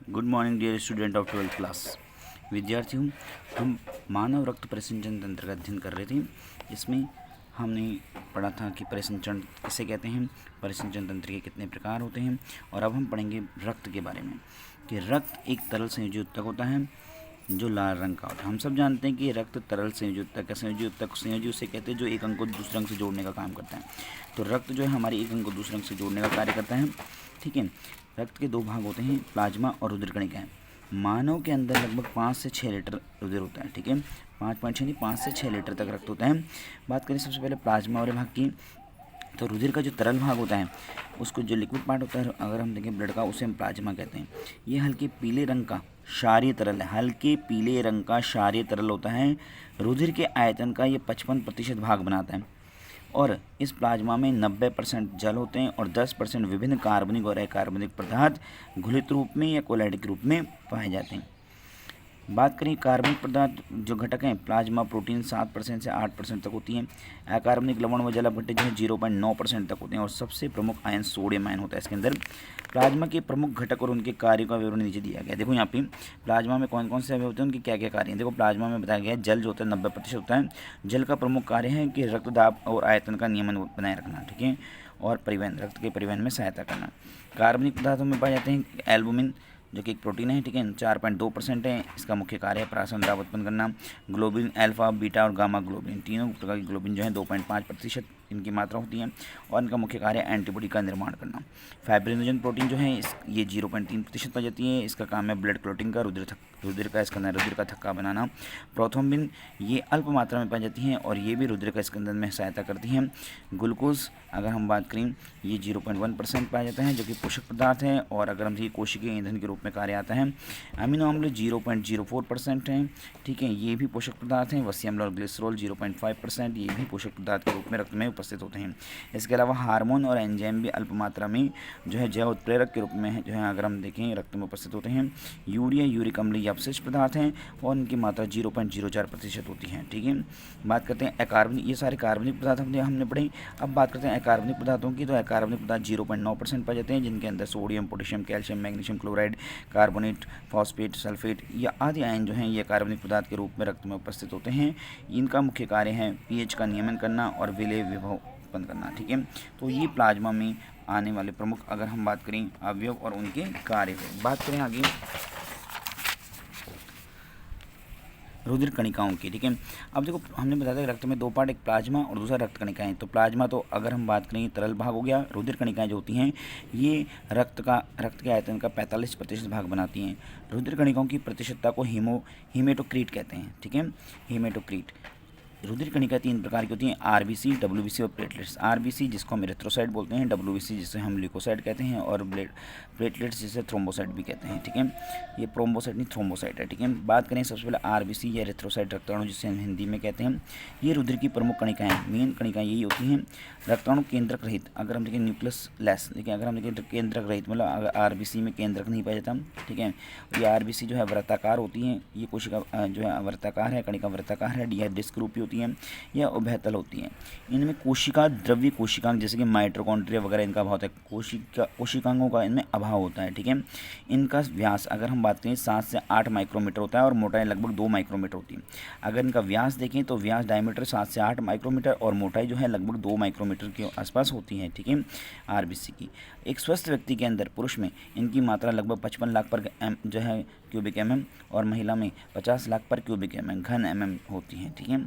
Good morning dear student of 12th class. विद्यार्थियों, हम मानव रक्त परिसंचरण तंत्र का अध्ययन कर रहे थे। इसमें हमने पढ़ा था कि परिसंचरण किसे कहते हैं, परिसंचरण तंत्र के कितने प्रकार होते हैं, और अब हम पढ़ेंगे रक्त के बारे में कि रक्त एक तरल संयोजी ऊतक होता है जो लाल रंग का होता है। हम सब जानते हैं कि रक्त तरल संयोजी ऊतक है। संयोजी ऊतक संयोजी उसे कहते हैं जो एक अंग को दूसरे अंग से जोड़ने का काम करता है। तो रक्त जो है हमारे एक अंग को दूसरे अंग से जोड़ने का कार्य करता है। ठीक है। रक्त के दो भाग होते हैं, प्लाज्मा और रुधिर कणिकाएं। मानव के अंदर लगभग 5 से 6 लीटर रुधिर होता है। ठीक है, 5 से 6 लीटर तक रक्त होता है। बात करें सबसे पहले प्लाज्मा वाले भाग की, तो रुधिर का जो तरल भाग होता है, उसको जो लिक्विड पार्ट होता है अगर हम देखें ब्लड का, उसे हम प्लाज्मा कहते हैं। ये हल्के पीले रंग का क्षारीय तरल है, हल्के पीले रंग का क्षारीय तरल होता है। रुधिर के आयतन का ये 55% भाग बनाता है, और इस प्लाज्मा में 90% जल होते हैं और 10% विभिन्न कार्बनिक और अकार्बनिक पदार्थ घुलित रूप में या कोलाइडिक रूप में पाए जाते हैं। बात करें कार्बनिक पदार्थ जो घटक हैं, प्लाज्मा प्रोटीन 7% से 8% तक होती हैं। अकार्बनिक लवण व जल अपघट्य जो है 0.9% तक होते हैं, और सबसे प्रमुख आयन सोडियम आयन होता है इसके अंदर। प्लाज्मा के प्रमुख घटक और उनके कार्यों का विवरण नीचे दिया गया। देखो यहाँ पे प्लाज्मा में कौन कौन से अवयव होते हैं, उनके क्या क्या कार्य हैं। देखो प्लाज्मा में बताया गया है जल जो होता है 90% होता है। जल का प्रमुख कार्य है कि रक्तदाब और आयतन का नियमन बनाए रखना। ठीक है, और परिवहन, रक्त के परिवहन में सहायता करना। कार्बनिक पदार्थों में पाए जाते हैं एल्बुमिन जो कि एक प्रोटीन है। ठीक है, 4.2% है। इसका मुख्य कार्य है प्राशन द्राव उत्पन्न करना। ग्लोबिन, अल्फा, बीटा और गामा ग्लोबिन, तीनों प्रकार की ग्लोबिन जो है 2.5% इनकी मात्रा होती है, और इनका मुख्य कार्य है एंटीबॉडी का निर्माण करना। फाइब्रिनोजन प्रोटीन जो है ये 0.3% पाई जाती है। इसका काम है ब्लड क्लॉटिंग का, रुधिर का स्कंदन, रुधिर का थक्का बनाना। प्रोथ्रोम्बिन ये अल्प मात्रा में पाई जाती हैं और ये भी रुधिर का स्कंदन में सहायता करती हैं। ग्लूकोज अगर हम बात करें ये 0.1% पाया जाता है जो कि पोषक पदार्थ है, और अगर हम कोशिकीय ईंधन के रूप में कार्य आता है। अमीनो अम्ल 0.04% हैं। ठीक है, ये भी पोषक पदार्थ हैं। वसी अम्ल और ग्लिसरॉल 0.5%, ये भी पोषक पदार्थ के रूप में रक्त में उपस्थित होते हैं। इसके अलावा हार्मोन और एंजाइम भी अल्प मात्रा में जो है जैव उत्प्रेरक के रूप में जो है अगर हम देखें रक्त में उपस्थित होते हैं। यूरिया, यूरिक अम्ल ये अपशिष्ट पदार्थ हैं और इनकी मात्रा 0.04% होती है। ठीक है, बात करते हैं अकार्बनिक, ये सारे कार्बनिक पदार्थ हमने पढ़े। अब बात करते हैं अकार्बनिक पदार्थों की, तो अकार्बनिक पदार्थ 0.9% पाए जाते हैं, जिनके अंदर sodium, potassium, calcium, magnesium chloride, carbonate, phosphate, sulphate या आदि आयन जो हैं ये कार्बनिक पदार्थ के रूप में रक्त में उपस्थित होते हैं। इनका मुख्य कार्य है पीएच का नियमन करना और विलेय विभव उत्पन्न करना। ठीक है, तो ये प्लाज्मा में आने वाले प्रमुख अगर हम बात करें अवयव और उनके कार्य, बात करें आगे रुधिर कणिकाओं की। ठीक है, अब देखो हमने बताया था रक्त में दो पार्ट, एक प्लाज्मा और दूसरा रक्त कणिकाएं। तो प्लाज्मा तो अगर हम बात करें तरल भाग हो गया, रुधिर कणिकाएं जो होती हैं ये रक्त के आयतन का 45% भाग बनाती हैं। रुधिर कणिकाओं की प्रतिशतता को हीमेटोक्रीट कहते हैं। ठीक है, हीमेटोक्रीट। रुधिर कणिका 3 प्रकार की होती हैं, आरबीसी, डब्ल्यूबीसी और प्लेटलेट्स। आरबीसी जिसको हम एरिथ्रोसाइट बोलते हैं, डब्ल्यूबीसी जिसे हम ल्यूकोसाइट कहते हैं, और प्लेटलेट्स जिसे थ्रोम्बोसाइट भी कहते हैं। ठीक है, ये प्रोम्बोसाइट नहीं थ्रोम्बोसाइट है। ठीक है, बात करें सबसे पहले आरबीसी या एरिथ्रोसाइट रक्ताणु जिसे हम हिंदी में कहते हैं। ये रुधिर की प्रमुख कणिकाएँ, मेन कणिकाएँ यही होती हैं। रक्ताणु केंद्रक रहित, अगर हम देखें न्यूक्लियस लेस, देखिए अगर हम देखें केंद्रक रहित मतलब अगर आरबीसी में केंद्रक नहीं पाया जाता। ठीक है, ये आरबीसी जो है वृत्ताकार होती हैं, ये कोशिका जो है वृत्ताकार है, कणिका वृत्ताकार है, यह डिस्क रूपी होती है या उभयतल होती हैं। इनमें कोशिका द्रव्य कोशिकांग जैसे कि माइटोकॉन्ड्रिया वगैरह इनका अभाव होता है, कोशिकांगों का इनमें अभाव होता है। ठीक है, इनका व्यास अगर हम बात करें 7 से 8 माइक्रोमीटर होता है और मोटाई लगभग 2 माइक्रोमीटर होती है। अगर इनका व्यास देखें तो व्यास डायमीटर 7 से 8 माइक्रोमीटर और मोटाई जो है लगभग 2 माइक्रोमीटर के आसपास होती है। ठीक है, आरबीसी की। एक स्वस्थ व्यक्ति के अंदर पुरुष में इनकी मात्रा लगभग 55 लाख पर जो है क्यूबिक mm और महिला में 50 लाख पर क्यूबिक mm घन mm होती है। ठीक है,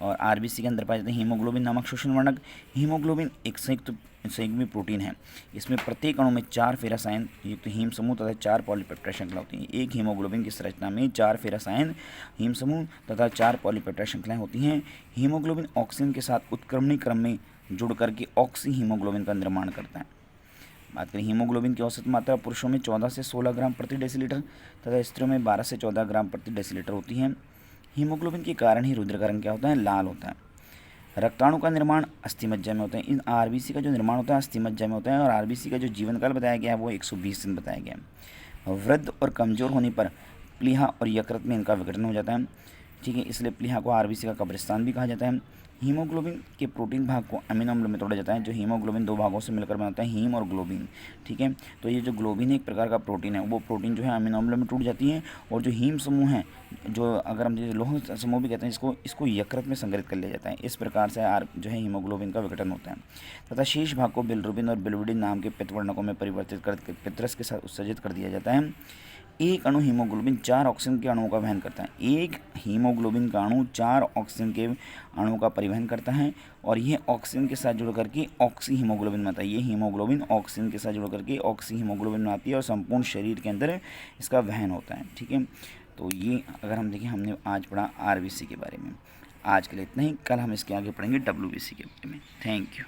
और आरबीसी के अंदर पाए जाते हैं हीमोग्लोबिन नामक शोषण वर्णक। हीमोग्लोबिन एक संयुग्मी प्रोटीन है। इसमें प्रत्येक अणु में 4 फेरासायन युक्त हीम समूह तथा 4 पॉलीपेप्टाइड श्रृंखला होती हैं। एक हीमोग्लोबिन की संरचना में 4 फेरासायन हीम समूह तथा 4 पॉलीपेप्टाइड श्रृंखलाएं होती हैं। हीमोग्लोबिन ऑक्सीजन के साथ उत्क्रमणी क्रम में जुड़ करके ऑक्सी हीमोग्लोबिन का निर्माण करता है। बात करें हीमोग्लोबिन की औसत मात्रा पुरुषों में 14 से 16 ग्राम प्रति डेसीलीटर तथा स्त्रियों में 12 से 14 ग्राम प्रति डेसीलीटर होती है। हीमोग्लोबिन के कारण ही रुधिर का रंग क्या होता है, लाल होता है। रक्ताणु का निर्माण अस्थिमज्जा में होता है। इन आरबीसी का जो निर्माण होता है अस्थिमज्जा में होता है, और आरबीसी का जो जीवन काल बताया गया है वो 120 दिन बताया गया है। वृद्ध और कमजोर होने पर प्लीहा और यकृत में इनका विघटन हो जाता है। ठीक है, इसलिए प्लीहा को आरबीसी का कब्रिस्तान भी कहा जाता है। हीमोग्लोबिन के प्रोटीन भाग को अमीनो अम्ल में तोड़ा जाता है। जो हीमोग्लोबिन दो भागों से मिलकर बनता है, हीम और ग्लोबिन, ठीक है। तो ये जो ग्लोबिन एक प्रकार का प्रोटीन है, वो प्रोटीन जो है अमीनो अम्ल में टूट जाती है, और जो हीम समूह है, जो अगर हम जैसे लौह समूह भी कहते हैं, इसको यकृत में संग्रहित कर लिया जाता है। इस प्रकार से जो है हीमोग्लोबिन का विघटन होता है, तथा शेष भाग को बिलिरुबिन और बिलिरुबिन नाम के पित्तवर्णकों में परिवर्तित कर पितरस के साथ उत्सर्जित कर दिया जाता है। एक अणु हीमोग्लोबिन 4 ऑक्सीजन के अणुओं का वहन करता है। एक हीमोग्लोबिन का अणु 4 ऑक्सीजन के अणुओं का परिवहन करता है, और यह ऑक्सीजन के साथ जुड़ करके ऑक्सी हीमोग्लोबिन बनाता है। ये हीमोग्लोबिन ऑक्सीजन के साथ जुड़ करके ऑक्सी हीमोग्लोबिन बनाती है, और संपूर्ण शरीर के अंदर इसका वहन होता है, ठीक है। तो ये अगर हम देखें, हमने आज पढ़ा आरबीसी के बारे में। आज के लिए इतना ही, कल हम इसके आगे पढ़ेंगे डब्ल्यूबीसी के बारे में। Thank you.